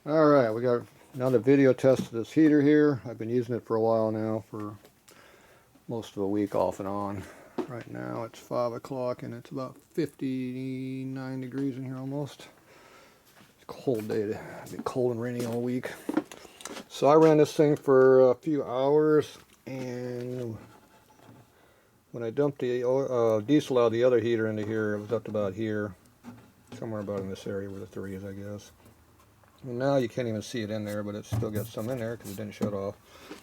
Alright, we got another video test of this heater here. I've been using it for a while now, for most of a week off and on. Right now it's 5 o'clock and it's about 59 degrees in here almost. It's a cold day. It's been cold and rainy all week. So I ran this thing for a few hours, and when I dumped the diesel out of the other heater into here, it was up to about here. Somewhere about in this area where the 3 is, I guess. And now you can't even see it in there, but it's still got some in there because it didn't shut off.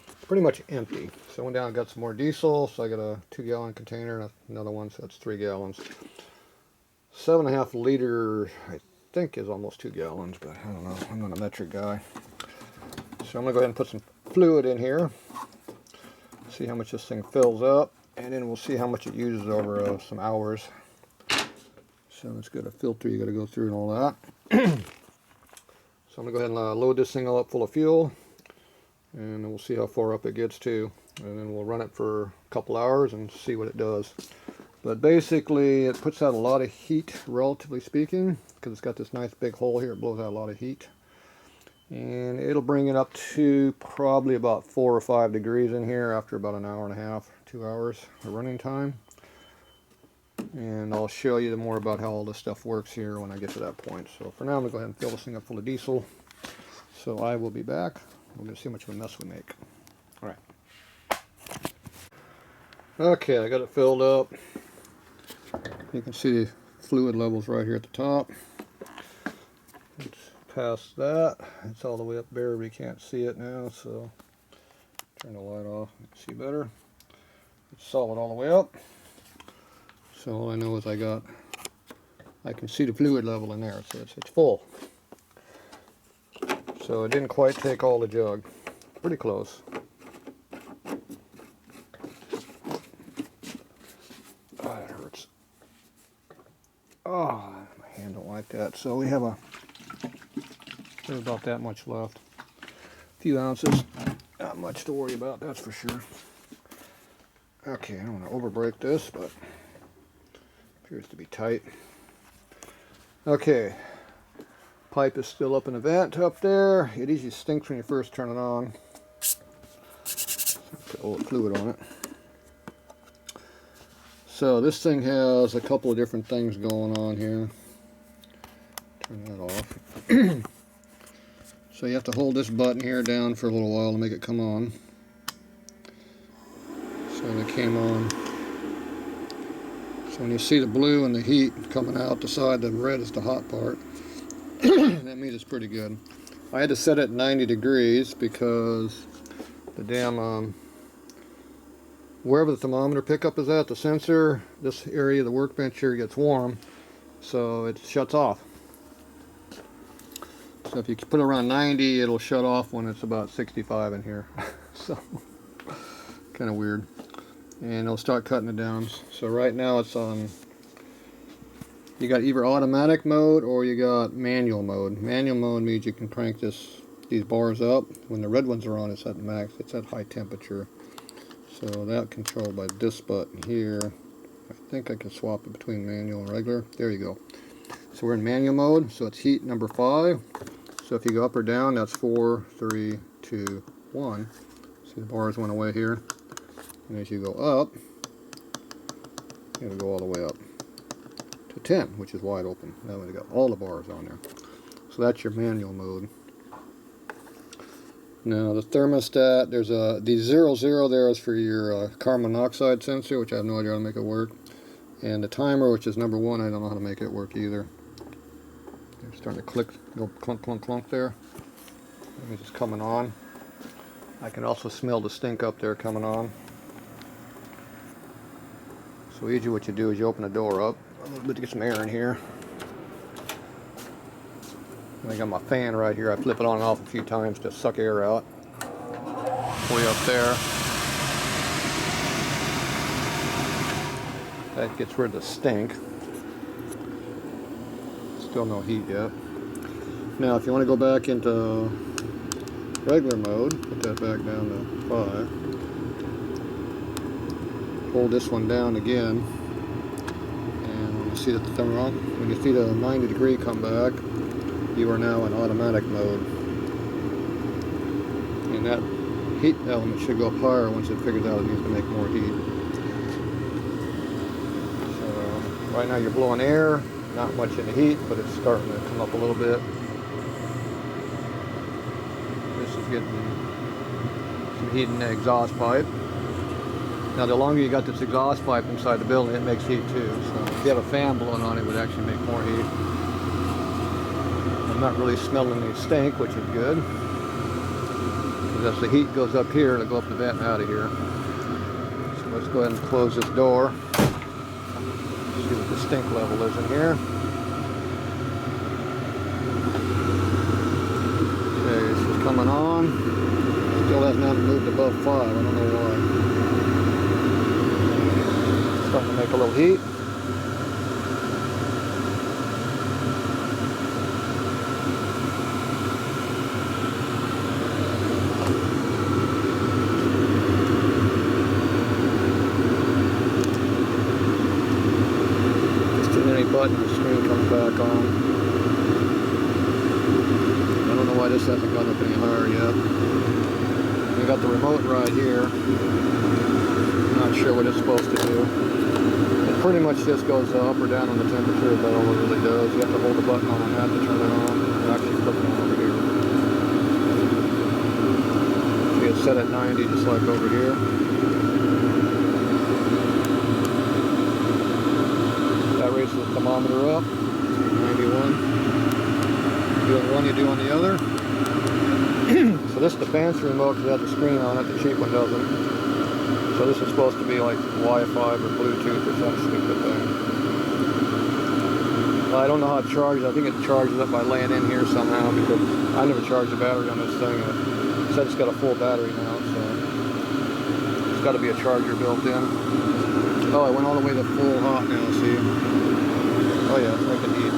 It's pretty much empty. So I went down and got some more diesel. So I got a 2-gallon container and another one, so that's 3 gallons. 7.5 liter, I think, is almost 2 gallons, but I don't know. I'm not a metric guy. So I'm going to go ahead and put some fluid in here. See how much this thing fills up. And then we'll see how much it uses over some hours. So it's got a filter you got to go through and all that. So I'm going to go ahead and load this thing all up full of fuel, and we'll see how far up it gets to, and then we'll run it for a couple hours and see what it does. But basically it puts out a lot of heat, relatively speaking, because it's got this nice big hole here. It blows out a lot of heat, and it'll bring it up to probably about 4 or 5 degrees in here after about an hour and a half, 2 hours of running time. And I'll show you more about how all this stuff works here when I get to that point. So for now, I'm going to go ahead and fill this thing up full of diesel. So I will be back. We're going to see how much of a mess we make. Alright. Okay, I got it filled up. You can see the fluid levels right here at the top. It's past that. It's all the way up there. We can't see it now, so turn the light off. You can see better. It's solid all the way up. So all I know is I can see the fluid level in there, so it's full. So it didn't quite take all the jug. Pretty close. Oh, it hurts. Oh, my hand don't like that. So we have there's about that much left. A few ounces. Not much to worry about, that's for sure. Okay, I don't want to overbreak this, but appears to be tight. Okay, pipe is still up in the vent up there. It usually stinks when you first turn it on. Put a little fluid on it. So this thing has a couple of different things going on here. Turn that off. So you have to hold this button here down for a little while to make it come on. So it came on. So when you see the blue and the heat coming out the side, the red is the hot part. That means it's pretty good. I had to set it 90 degrees because the damn, wherever the thermometer pickup is at, the sensor, this area of the workbench here gets warm, so it shuts off. So if you put it around 90, it'll shut off when it's about 65 in here. So, kind of weird. And it'll start cutting it down. So right now it's on, you got either automatic mode or you got manual mode. Manual mode means you can crank these bars up. When the red ones are on, it's at max, it's at high temperature. So that controlled by this button here. I think I can swap it between manual and regular. There you go. So we're in manual mode, so it's heat number 5. So if you go up or down, that's 4, 3, 2, 1. See the bars went away here. And as you go up, it'll go all the way up to 10, which is wide open. Now we've got all the bars on there. So that's your manual mode. Now the thermostat, there's the 00 there is for your carbon monoxide sensor, which I have no idea how to make it work. And the timer, which is number 1, I don't know how to make it work either. They're starting to click, go clunk, clunk, clunk there. That means it's coming on. I can also smell the stink up there coming on. So usually what you do is you open the door up a little bit to get some air in here. I got my fan right here. I flip it on and off a few times to suck air out. Way up there. That gets rid of the stink. Still no heat yet. Now if you want to go back into regular mode, put that back down to 5. Hold this one down again, and when you see that when you see the 90 degree come back, you are now in automatic mode. and that heat element should go up higher once it figures out it needs to make more heat. So right now you're blowing air, not much in the heat, but it's starting to come up a little bit. This is getting some heat in the exhaust pipe. Now the longer you got this exhaust pipe inside the building, it makes heat too. So if you have a fan blowing on it, it would actually make more heat. I'm not really smelling any stink, which is good. Because as the heat goes up here, it'll go up the vent and out of here. So let's go ahead and close this door. See what the stink level is in here. Okay, this is coming on. Still hasn't moved above 5. I don't know why. Starting to make a little heat. Just too many buttons, the screen comes back on. I don't know why this hasn't gone up any higher yet. We got the remote right here. Not sure what it's supposed to do. It pretty much just goes up or down on the temperature, but all it really does. You have to hold the button on that to turn it on. You actually flip it on over here. See, it's set at 90 just like over here. That raises the thermometer up. 91. Doing one, you do on the other. So this is the fancy remote because it has a screen on it. The cheap one doesn't. So this is supposed to be like Wi-Fi or Bluetooth or some stupid thing. Well, I don't know how it charges. I think it charges up by laying in here somehow because I never charged the battery on this thing. It said it's got a full battery now, so it's got to be a charger built in. Oh, it went all the way to full hot now, see? Oh yeah, it's making heat.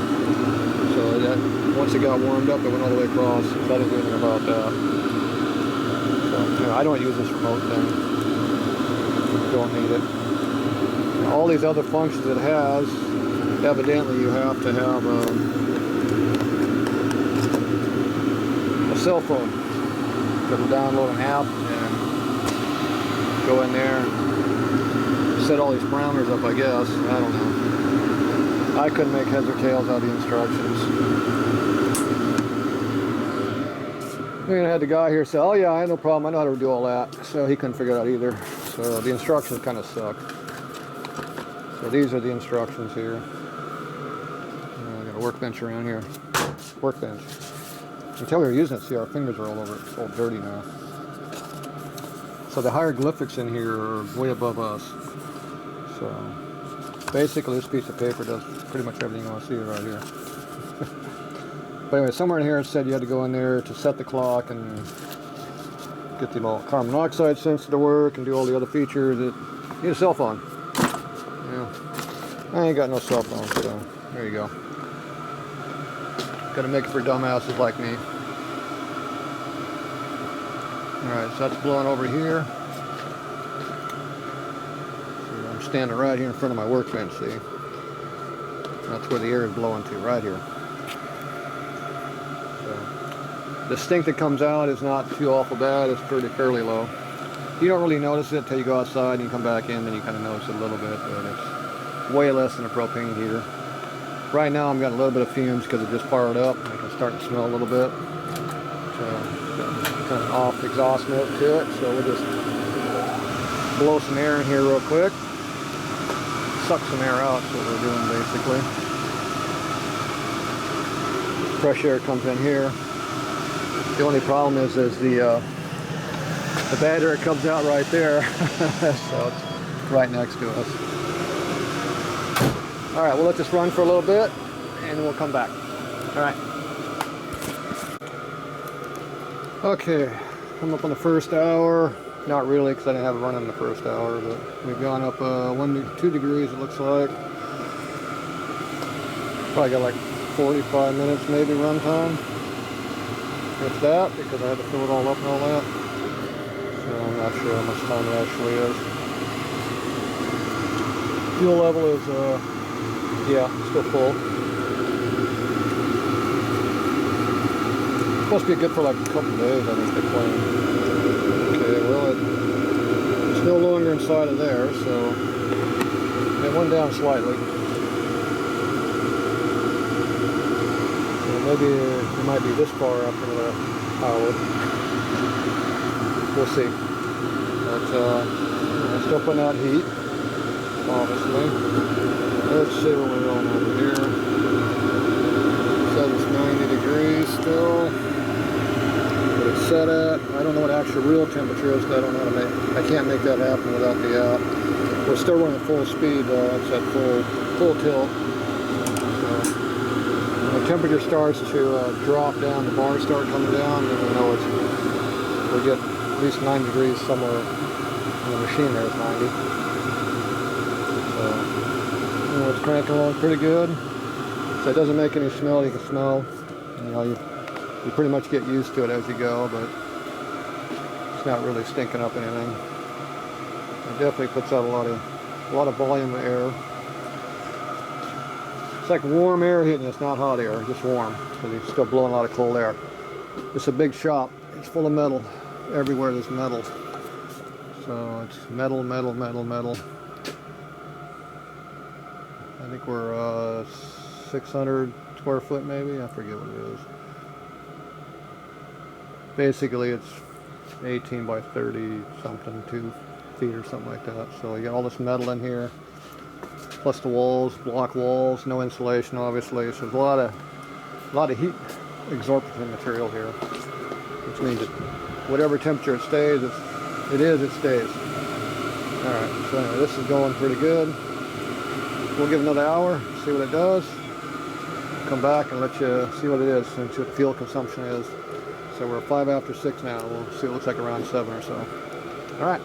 So that, once it got warmed up, it went all the way across. So I didn't do anything about that. So, you know, I don't use this remote thing. Don't need it. Now, all these other functions it has, evidently you have to have a cell phone. You have to download an app and go in there and set all these parameters up, I guess. I don't know. I couldn't make heads or tails out of the instructions. I mean, I had the guy here say, oh yeah, I had no problem, I know how to do all that. So he couldn't figure it out either. So the instructions kind of suck. So these are the instructions here. I got a workbench around here. Workbench. Until we were using it, see our fingers are all over it. It's all dirty now. So the hieroglyphics in here are way above us. So basically this piece of paper does pretty much everything you want to see right here. But anyway, somewhere in here it said you had to go in there to set the clock and get the carbon monoxide sensor to work and do all the other features. You need a cell phone. Yeah. I ain't got no cell phone, so there you go. Gotta make it for dumbasses like me. Alright, so that's blowing over here. So I'm standing right here in front of my workbench, see? That's where the air is blowing to, right here. The stink that comes out is not too awful bad. It's fairly low. You don't really notice it until you go outside and you come back in, then you kind of notice it a little bit, but it's way less than a propane heater. Right now I'm got a little bit of fumes because it just fired up. I can start to smell a little bit. So kind of an off exhaust note to it. So we'll just blow some air in here real quick. Suck some air out, is what we're doing basically. Fresh air comes in here. The only problem is the battery comes out right there, so it's right next to us. All right, we'll let this run for a little bit, and we'll come back. All right. Okay, I'm up on the first hour. Not really, because I didn't have it running in the first hour, but we've gone up 1 to 2 degrees, it looks like. Probably got like 45 minutes maybe run time. If that, because I had to fill it all up and all that. So I'm not sure how much time it actually is. Fuel level is, yeah, still full. It's supposed to be good for like a couple of days, I think they claim. Okay, well it's no longer inside of there, so it went down slightly. So maybe it might be this far up into the power. We'll see. But I'm still putting out heat, obviously. Let's see what we're on over here. Says it's 90 degrees still. What it's set at. I don't know what actual real temperature is, because I don't know how to make. I can't make that happen without the app. We're still running full speed though. It's at full tilt. So when the temperature starts to drop down, the bars start coming down, then we know we'll get at least 90 degrees somewhere in the machine. There's 90. So it's cranking along pretty good. So it doesn't make any smell. You can smell. You know, you pretty much get used to it as you go, but it's not really stinking up anything. It definitely puts out a lot of volume of air. It's like warm air hitting. It's not hot air, just warm, because it's still blowing a lot of cold air. It's a big shop. It's full of metal. Everywhere there's metal. So it's metal, metal, metal, metal. I think we're 600 square foot maybe. I forget what it is. Basically it's 18 by 30 something, 2 feet or something like that. So you got all this metal in here, plus the walls, block walls, no insulation obviously. So there's a lot of heat absorption material here, which means that whatever temperature it stays, it stays. Alright, so anyway, this is going pretty good. We'll give it another hour, see what it does. Come back and let you see what it is and see what the fuel consumption is. So we're 5 after 6 now. We'll see what it looks like around 7 or so. Alright.